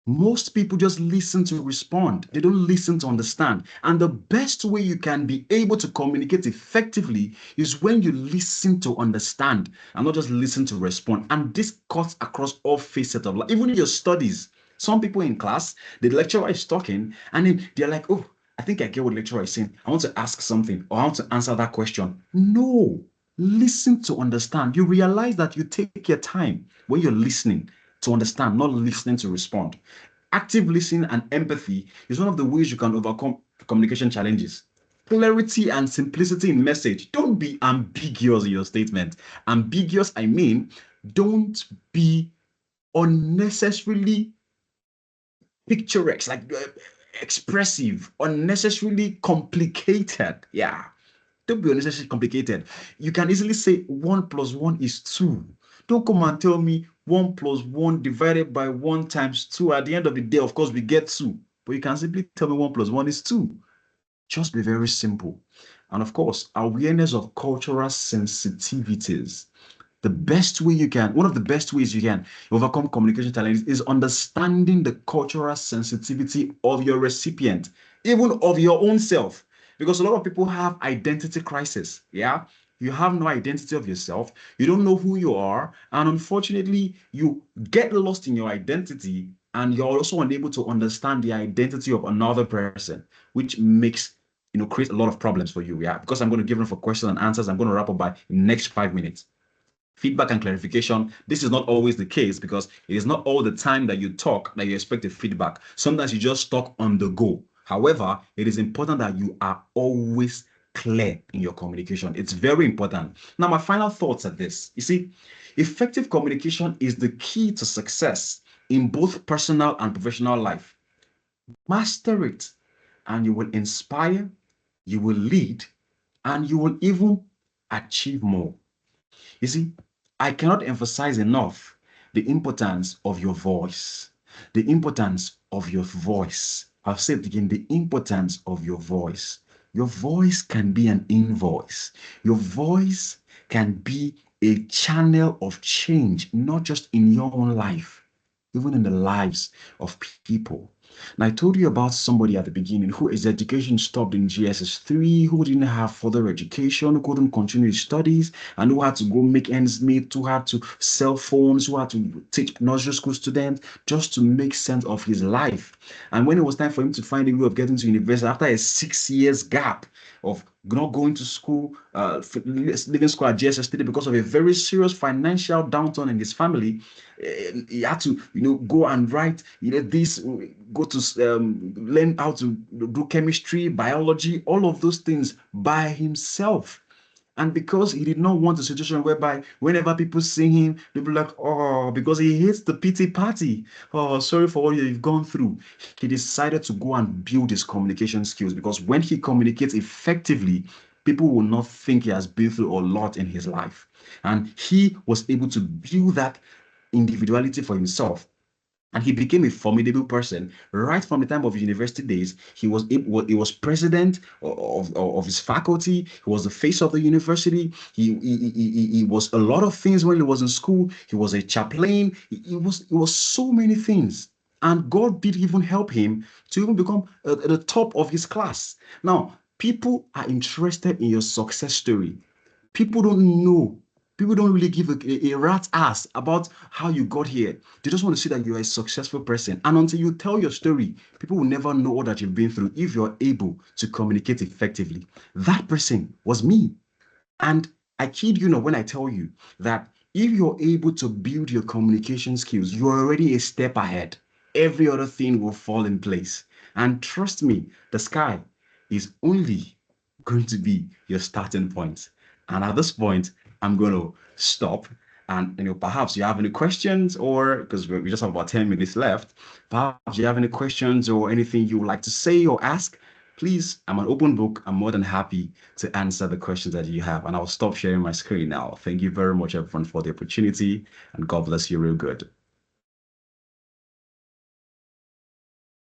Most people just listen to respond. They don't listen to understand. And the best way you can be able to communicate effectively is when you listen to understand and not just listen to respond. And this cuts across all facets of life. Even in your studies, some people in class, the lecturer is talking and then they're like, oh, I think I get what the lecturer is saying. I want to ask something or I want to answer that question. No, listen to understand. You realize that you take your time when you're listening to understand, not listening to respond. Active listening and empathy is one of the ways you can overcome communication challenges. Clarity and simplicity in message. Don't be ambiguous in your statement. Ambiguous, I mean, don't be unnecessarily picturesque, like expressive, unnecessarily complicated. Yeah. Don't be unnecessarily complicated. You can easily say 1 plus 1 is 2. Don't come and tell me 1 plus 1 divided by 1 times 2. At the end of the day, of course, we get 2. But you can simply tell me 1 plus 1 is 2. Just be very simple. And of course, awareness of cultural sensitivities. One of the best ways you can overcome communication challenges is understanding the cultural sensitivity of your recipient, even of your own self. Because a lot of people have identity crisis. Yeah. You have no identity of yourself. You don't know who you are. And unfortunately, you get lost in your identity and you're also unable to understand the identity of another person, which makes create a lot of problems for you. Yeah. Because I'm going to give them for questions and answers. I'm going to wrap up by the next 5 minutes. Feedback and clarification. This is not always the case because it is not all the time that you talk that you expect a feedback. Sometimes you just talk on the go. However, it is important that you are always clear in your communication. It's very important. Now, my final thoughts are this. You see, effective communication is the key to success in both personal and professional life. Master it, and you will inspire, you will lead, and you will even achieve more. You see, I cannot emphasize enough the importance of your voice. The importance of your voice. I've said it again, the importance of your voice. Your voice can be an invoice. Your voice can be a channel of change, not just in your own life, even in the lives of people. And I told you about somebody at the beginning who his education stopped in GSS3, who didn't have further education, who couldn't continue his studies, and who had to go make ends meet, who had to sell phones, who had to teach nursery school students just to make sense of his life. And when it was time for him to find a way of getting to university after a 6 years gap of not going to school, leaving school at GSS3 because of a very serious financial downturn in his family, he had to, go and write, this, go to learn how to do chemistry, biology, all of those things by himself. And because he did not want a situation whereby whenever people see him, they'll be like, oh, because he hates the pity party. Oh, sorry for all you've gone through. He decided to go and build his communication skills because when he communicates effectively, people will not think he has been through a lot in his life. And he was able to build that individuality for himself. And he became a formidable person right from the time of his university days. He was president of his faculty. He was the face of the university. He was a lot of things when he was in school. He was a chaplain. He was so many things. And God did even help him to even become at the top of his class. Now, people are interested in your success story. People don't know. People don't really give a rat's ass about how you got here. They just want to see that you're a successful person. And until you tell your story, people will never know all that you've been through if you're able to communicate effectively. That person was me. And I kid you not when I tell you that if you're able to build your communication skills, you're already a step ahead. Every other thing will fall in place. And trust me, the sky is only going to be your starting point. And at this point, I'm going to stop. And perhaps you have any questions, or because we just have about 10 minutes left, perhaps you have any questions or anything you would like to say or ask, please, I'm an open book. I'm more than happy to answer the questions that you have. And I'll stop sharing my screen now. Thank you very much, everyone, for the opportunity. And God bless you real good.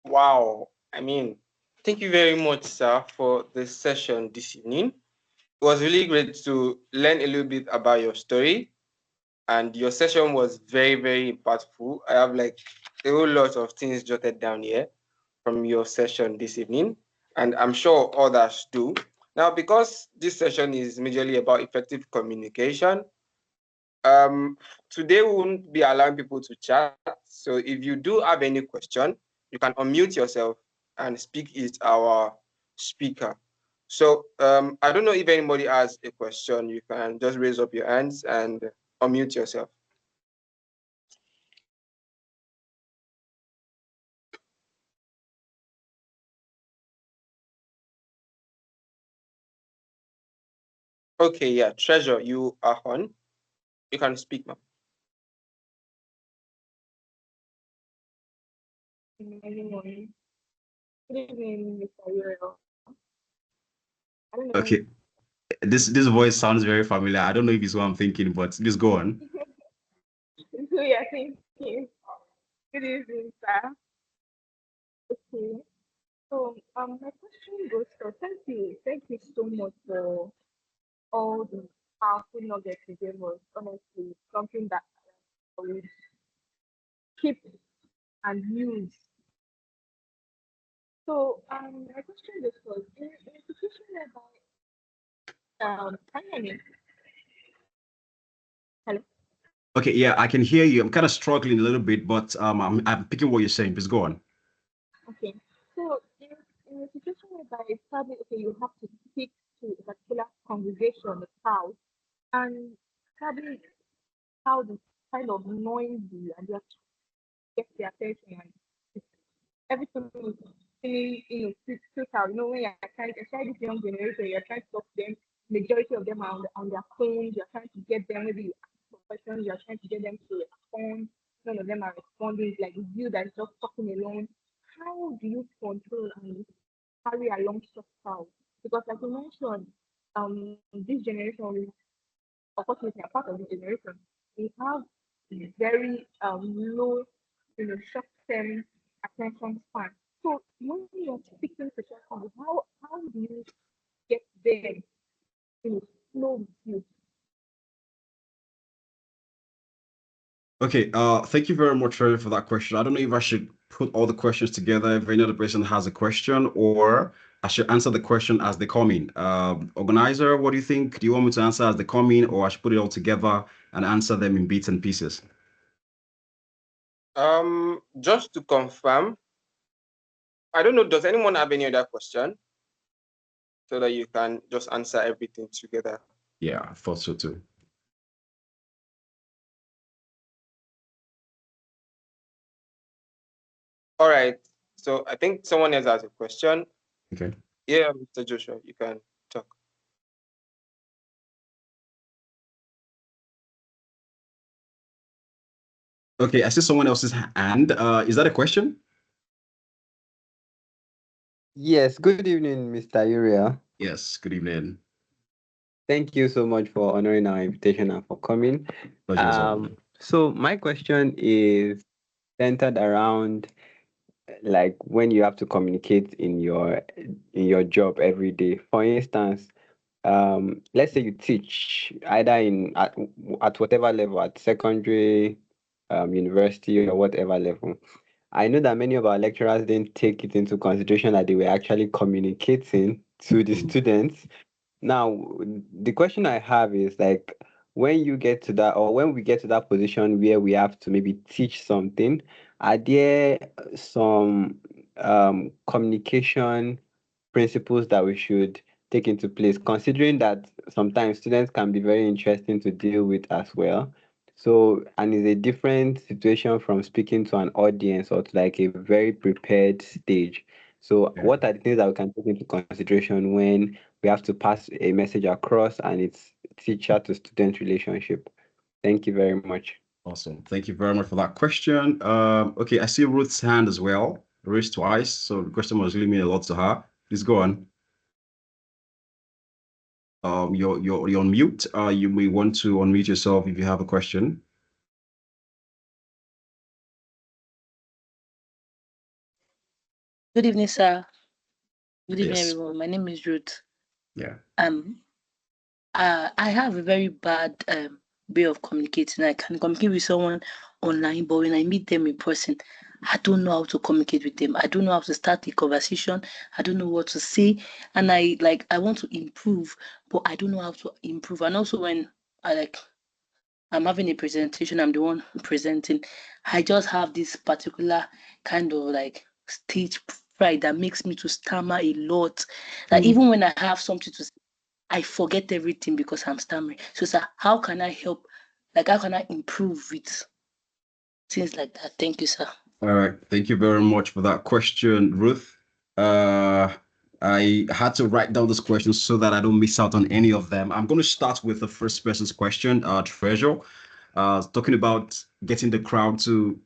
Wow. Thank you very much, sir, for this session this evening. It was really great to learn a little bit about your story, and your session was very, very impactful. I have like a whole lot of things jotted down here from your session this evening, and I'm sure others do. Now, because this session is majorly about effective communication, today we won't be allowing people to chat. So if you do have any question, you can unmute yourself and speak with our speaker. So I don't know if anybody has a question. You can just raise up your hands and unmute yourself. Okay, yeah, Treasure, you are on. You can speak, ma'am. Good morning. Good evening, Mr. Uriel. I don't know. Okay. This voice sounds very familiar. I don't know if it's what I'm thinking, but just go on. Who you're thinking. Good evening, sir. Okay. So, my question goes for thank you. Thank you so much for all the powerful nuggets you gave us. Honestly, something that I will keep and use. So, my question goes for in a situation whereby, can you hear me? Hello. Okay, yeah, I can hear you. I'm kind of struggling a little bit, but I'm picking what you're saying. Please go on. Okay. So in a situation whereby probably okay, you have to speak to a particular congregation, a crowd, and probably crowd is kind of noisy and you have to get their attention and everything is feeling, critical. When you're trying, especially this young generation, you're trying to talk to them. Majority of them are on their phones. You're trying to get them. Maybe you ask for questions. You're trying to get them to respond. None of them are responding. It's like you that is just talking alone. How do you control and carry along such crowd? Because, like you mentioned, this generation, unfortunately, I'm part of the generation. We have very low, short-term attention span. So when you're speaking to someone, how do you get them to flow with you? Okay, thank you very much, Trevor, for that question. I don't know if I should put all the questions together if any other person has a question, or I should answer the question as they come in. Organizer, what do you think? Do you want me to answer as they come in, or I should put it all together and answer them in bits and pieces? Just to confirm, I don't know, does anyone have any other question? So that you can just answer everything together. Yeah, I thought so too. All right. So I think someone else has a question. Okay. Yeah, Mr. Joshua, you can talk. Okay, I see someone else's hand. Is that a question? Yes, good evening, Mr. Uriel. Yes, good evening. Thank you so much for honoring our invitation and for coming. Pleasure is all. So my question is centered around like when you have to communicate in your job every day. For instance, let's say you teach either at whatever level, at secondary, university or whatever level, I know that many of our lecturers didn't take it into consideration that they were actually communicating to the students. Now, the question I have is like, when you get to that, or when we get to that position where we have to maybe teach something, are there some communication principles that we should take into place, considering that sometimes students can be very interesting to deal with as well? So, and it's a different situation from speaking to an audience or to like a very prepared stage. So, Yeah. what are the things that we can take into consideration when we have to pass a message across and it's teacher to student relationship? Thank you very much. Awesome. Thank you very much for that question. Okay, I see Ruth's hand as well, raised twice. So the question was really mean a lot to her. Please go on. You're on mute. You may want to unmute yourself if you have a question. Good evening, sir. Good evening, Yes. everyone. My name is Ruth. Yeah. I have a very bad way of communicating. I can communicate with someone online, but when I meet them in person, I don't know how to communicate with them. I don't know how to start a conversation. I don't know what to say, and I want to improve, but I don't know how to improve. And also, when I'm having a presentation, I'm the one presenting. I just have this particular kind of like stage fright that makes me to stammer a lot. Like even when I have something to say, I forget everything because I'm stammering. So, sir, how can I help? Like, how can I improve with things like that? Thank you, sir. All right. Thank you very much for that question, Ruth. Uh, I had to write down this question so that I don't miss out on any of them. I'm going to start with the first person's question, Treasure. Talking about getting the crowd to,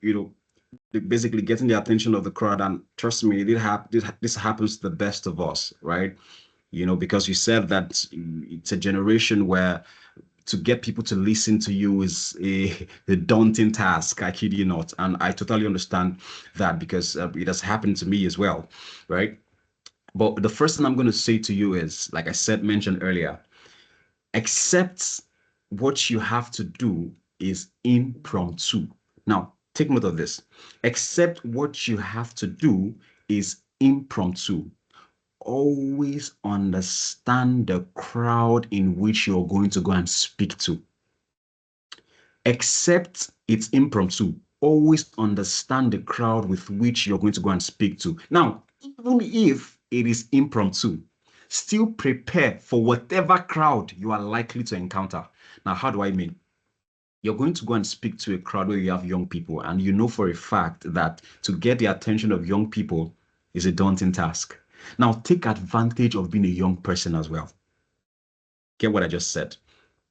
basically getting the attention of the crowd. And trust me, this happens to the best of us, right? Because you said that it's a generation where to get people to listen to you is a daunting task. I kid you not. And I totally understand that because it has happened to me as well, right? But the first thing I'm going to say to you is, like I said, mentioned earlier, accept what you have to do is impromptu. Now, take note of this. Accept what you have to do is impromptu. Always understand the crowd in which you're going to go and speak to. Except it's impromptu. Always understand the crowd with which you're going to go and speak to. Now, even if it is impromptu, still prepare for whatever crowd you are likely to encounter. Now, how do I mean? You're going to go and speak to a crowd where you have young people, and you know for a fact that to get the attention of young people is a daunting task. Now, take advantage of being a young person as well. Get what I just said?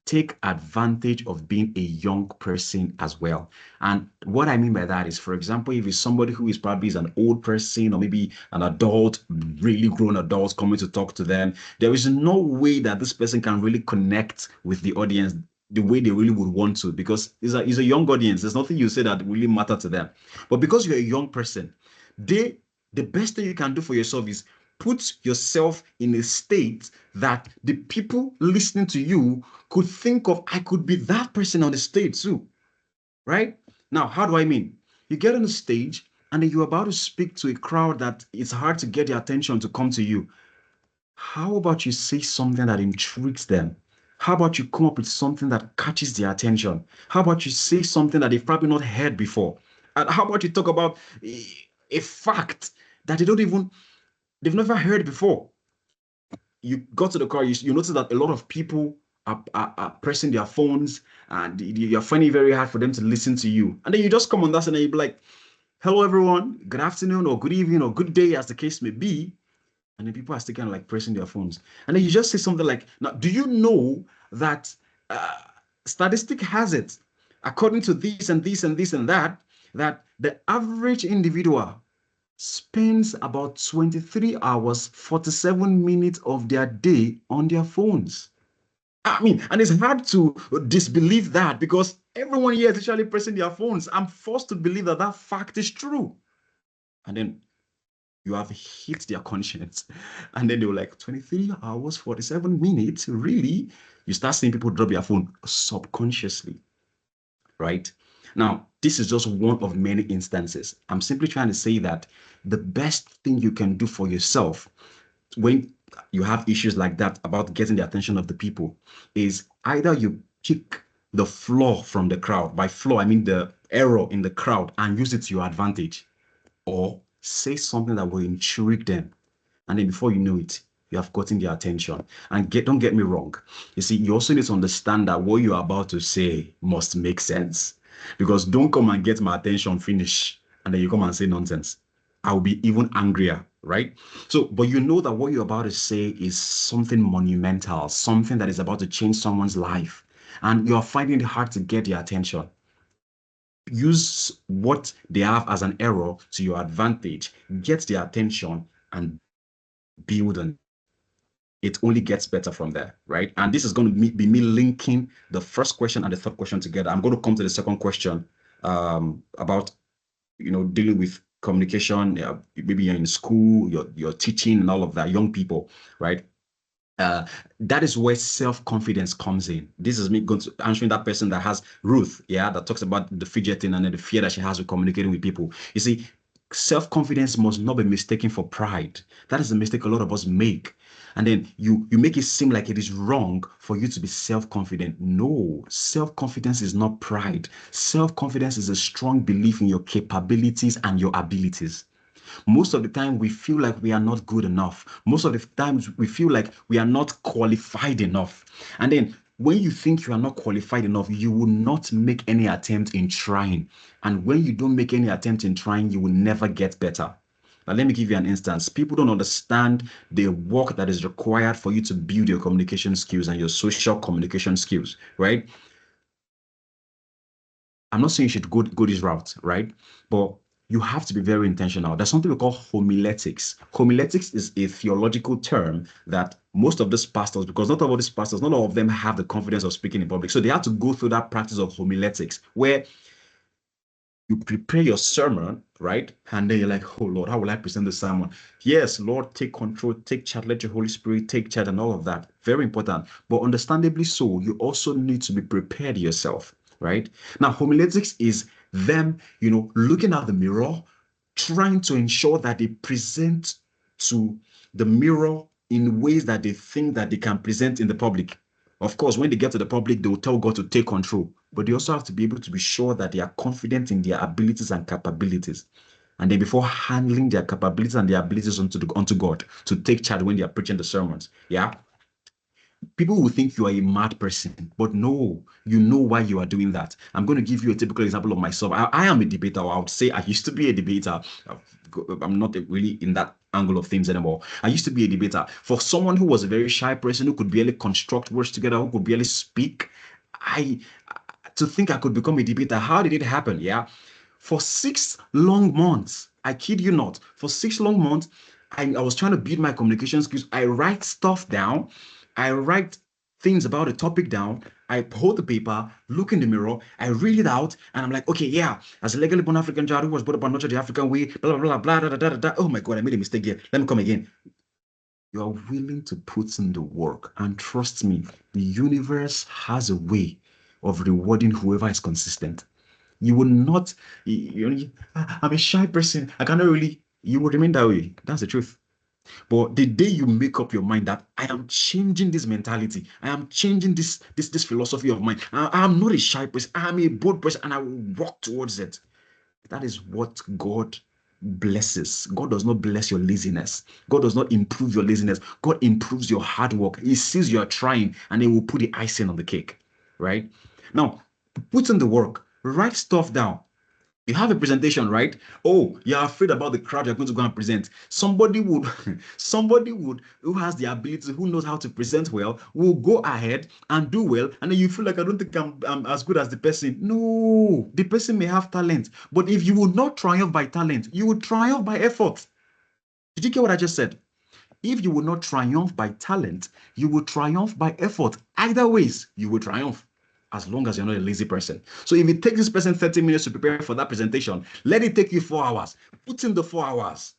Take advantage of being a young person as well. And what I mean by that is, for example, if it's somebody who is probably an old person or maybe an adult, really grown adult coming to talk to them, there is no way that this person can really connect with the audience the way they really would want to, because it's a young audience. There's nothing you say that really matter to them. But because you're a young person, the best thing you can do for yourself is put yourself in a state that the people listening to you could think of, I could be that person on the stage too, right? Now, how do I mean? You get on the stage and then you're about to speak to a crowd that it's hard to get their attention to come to you. How about you say something that intrigues them? How about you come up with something that catches their attention? How about you say something that they've probably not heard before? And how about you talk about a fact that they've never heard before? You got to the car, you notice that a lot of people are pressing their phones and you're finding it very hard for them to listen to you. And then you just come on that and you be like, hello, everyone, good afternoon or good evening or good day, as the case may be. And then people are still kind of like pressing their phones. And then you just say something like, now, do you know that statistic has it, according to this and this and this and that, that the average individual spends about 23 hours, 47 minutes of their day on their phones. I mean, and it's hard to disbelieve that because everyone here is actually pressing their phones. I'm forced to believe that that fact is true. And then you have hit their conscience. And then they were like, 23 hours, 47 minutes, really? You start seeing people drop their phone subconsciously, right? Now, this is just one of many instances. I'm simply trying to say that the best thing you can do for yourself when you have issues like that about getting the attention of the people is either you pick the flaw from the crowd. By flaw, I mean the error in the crowd, and use it to your advantage, or say something that will intrigue them. And then before you know it, you have gotten their attention. And don't get me wrong. You see, you also need to understand that what you're about to say must make sense. Because don't come and get my attention, finish, and then you come and say nonsense. I'll be even angrier, right? So, but you know that what you're about to say is something monumental, something that is about to change someone's life. And you're finding it hard to get their attention. Use what they have as an error to your advantage, get their attention, and build on it. Only gets better from there, right? And this is going to be me linking the first question and the third question together. I'm going to come to the second question about dealing with communication. Maybe you're in school, you're teaching and all of that, young people, right? That is where self-confidence comes in. This is me going to answering that person that has Ruth, that talks about the fidgeting and the fear that she has with communicating with people. You see, self-confidence must not be mistaken for pride. That is a mistake a lot of us make. And then you make it seem like it is wrong for you to be self-confident. No, self-confidence is not pride. Self-confidence is a strong belief in your capabilities and your abilities. Most of the time, we feel like we are not good enough. Most of the times, we feel like we are not qualified enough. And then when you think you are not qualified enough, you will not make any attempt in trying. And when you don't make any attempt in trying, you will never get better. Now, let me give you an instance. People don't understand the work that is required for you to build your communication skills and your social communication skills, right? I'm not saying you should go this route, right? But you have to be very intentional. There's something we call homiletics. Homiletics is a theological term that most of these pastors, because not all of these pastors, not all of them have the confidence of speaking in public. So they have to go through that practice of homiletics, where you prepare your sermon, right? And then you're like, oh Lord, how will I present the sermon? Yes, Lord, take control, take charge, let your Holy Spirit take charge and all of that. Very important. But understandably so, you also need to be prepared yourself, right? Now, homiletics is them, looking at the mirror, trying to ensure that they present to the mirror in ways that they think that they can present in the public. Of course, when they get to the public, they will tell God to take control. But they also have to be able to be sure that they are confident in their abilities and capabilities. And then before handling their capabilities and their abilities onto God to take charge when they are preaching the sermons. Yeah. People will think you are a mad person, but no, you know why you are doing that. I'm going to give you a typical example of myself. I am a debater, or I would say I used to be a debater. I'm not really in that angle of things anymore. I used to be a debater. For someone who was a very shy person, who could barely construct words together, who could barely speak, to think I could become a debater, how did it happen? Yeah. For 6 long months, I kid you not, for 6 long months, I was trying to build my communication skills. I write stuff down. I write things about a topic down. I hold the paper, look in the mirror, I read it out, and I'm like, okay, yeah, as a legally born African child who was brought up and nurtured the African way, blah, blah, blah, blah, blah, blah, blah, blah. Oh my God, I made a mistake here. Let me come again. You are willing to put in the work, and trust me, the universe has a way of rewarding whoever is consistent. You will not, I'm a shy person. I cannot really, you will remain that way. That's the truth. But the day you make up your mind that I am changing this mentality, I am changing this philosophy of mine. I am not a shy person. I am a bold person, and I will walk towards it. That is what God blesses. God does not bless your laziness. God does not improve your laziness. God improves your hard work. He sees you are trying, and He will put the icing on the cake, right? Now, put in the work. Write stuff down. You have a presentation, right? Oh, you're afraid about the crowd you're going to go and present. Somebody would, who has the ability, who knows how to present well, will go ahead and do well. And then you feel like, I don't think I'm as good as the person. No, the person may have talent. But if you would not triumph by talent, you would triumph by effort. Did you get what I just said? If you will not triumph by talent, you will triumph by effort. Either ways, you will triumph, as long as you're not a lazy person. So if it takes this person 30 minutes to prepare for that presentation, let it take you 4 hours. Put in the 4 hours.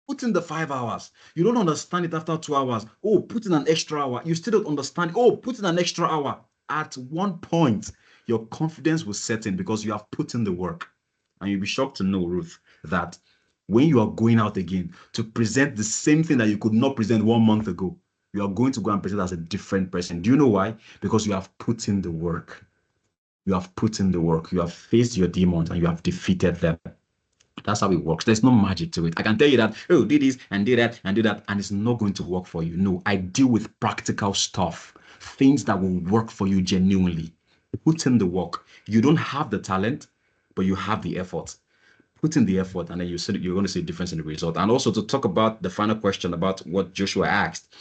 Put in the 5 hours. You don't understand it after 2 hours. Oh, put in an extra hour. You still don't understand. Oh, put in an extra hour. At one point, your confidence will set in because you have put in the work. And you'll be shocked to know, Ruth, that when you are going out again to present the same thing that you could not present 1 month ago, you are going to go and present as a different person. Do you know why? Because you have put in the work. You have put in the work. You have faced your demons and you have defeated them. That's how it works. There's no magic to it. I can tell you that, oh, do this and do that and do that, and it's not going to work for you. No, I deal with practical stuff, things that will work for you genuinely. Put in the work. You don't have the talent, but you have the effort. Put in the effort, and then you're going to see a difference in the result. And also to talk about the final question about what Joshua asked,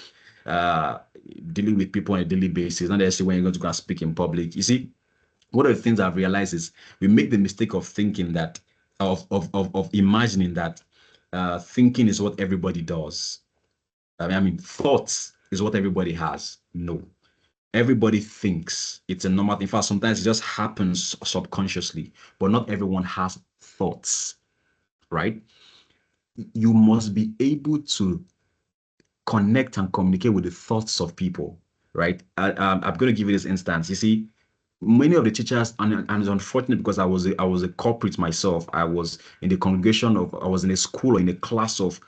dealing with people on a daily basis, not necessarily when you're going to go and speak in public. You see, one of the things I've realized is we make the mistake of thinking that, of imagining that thinking is what everybody does. I mean, thoughts is what everybody has. No, everybody thinks. It's a normal thing. In fact, sometimes it just happens subconsciously, but not everyone has thoughts, right? You must be able to connect and communicate with the thoughts of people, right? I'm going to give you this instance. You see, many of the teachers, and it's unfortunate because I was a culprit myself. I was in the congregation of, I was in a school or in a class of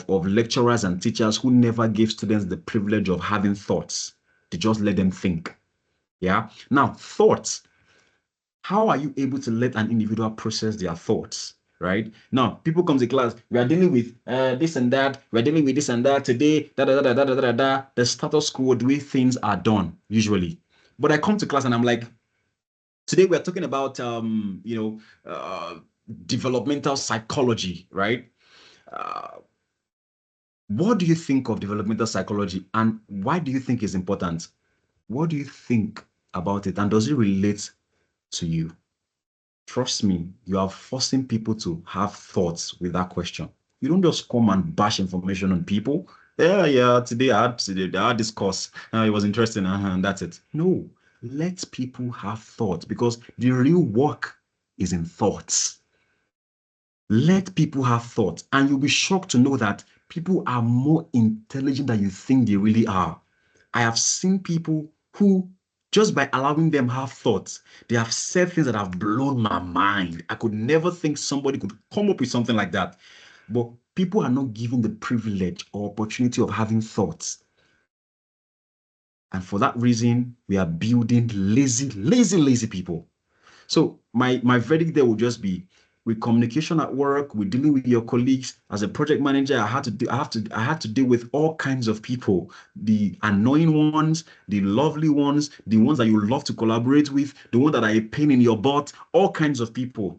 lecturers and teachers who never gave students the privilege of having thoughts. They just let them think. Yeah. Now, thoughts. How are you able to let an individual process their thoughts? Right now, people come to class. We are dealing with this and that. We are dealing with this and that today. Da da da da da da da. The status quo, the way things are done usually. But I come to class and I'm like, today we are talking about developmental psychology, right? What do you think of developmental psychology, and why do you think it's important? What do you think about it, and does it relate to you? Trust me, you are forcing people to have thoughts with that question. You don't just come and bash information on people. Yeah, today I had this course. It was interesting, and that's it. No, let people have thoughts, because the real work is in thoughts. Let people have thoughts, and you'll be shocked to know that people are more intelligent than you think they really are. I have seen people who, just by allowing them have thoughts, they have said things that have blown my mind. I could never think somebody could come up with something like that. But people are not given the privilege or opportunity of having thoughts. And for that reason, we are building lazy people. So my verdict there will just be, with communication at work, with dealing with your colleagues. As a project manager, I had to deal with all kinds of people, the annoying ones, the lovely ones, the ones that you love to collaborate with, the ones that are a pain in your butt, all kinds of people.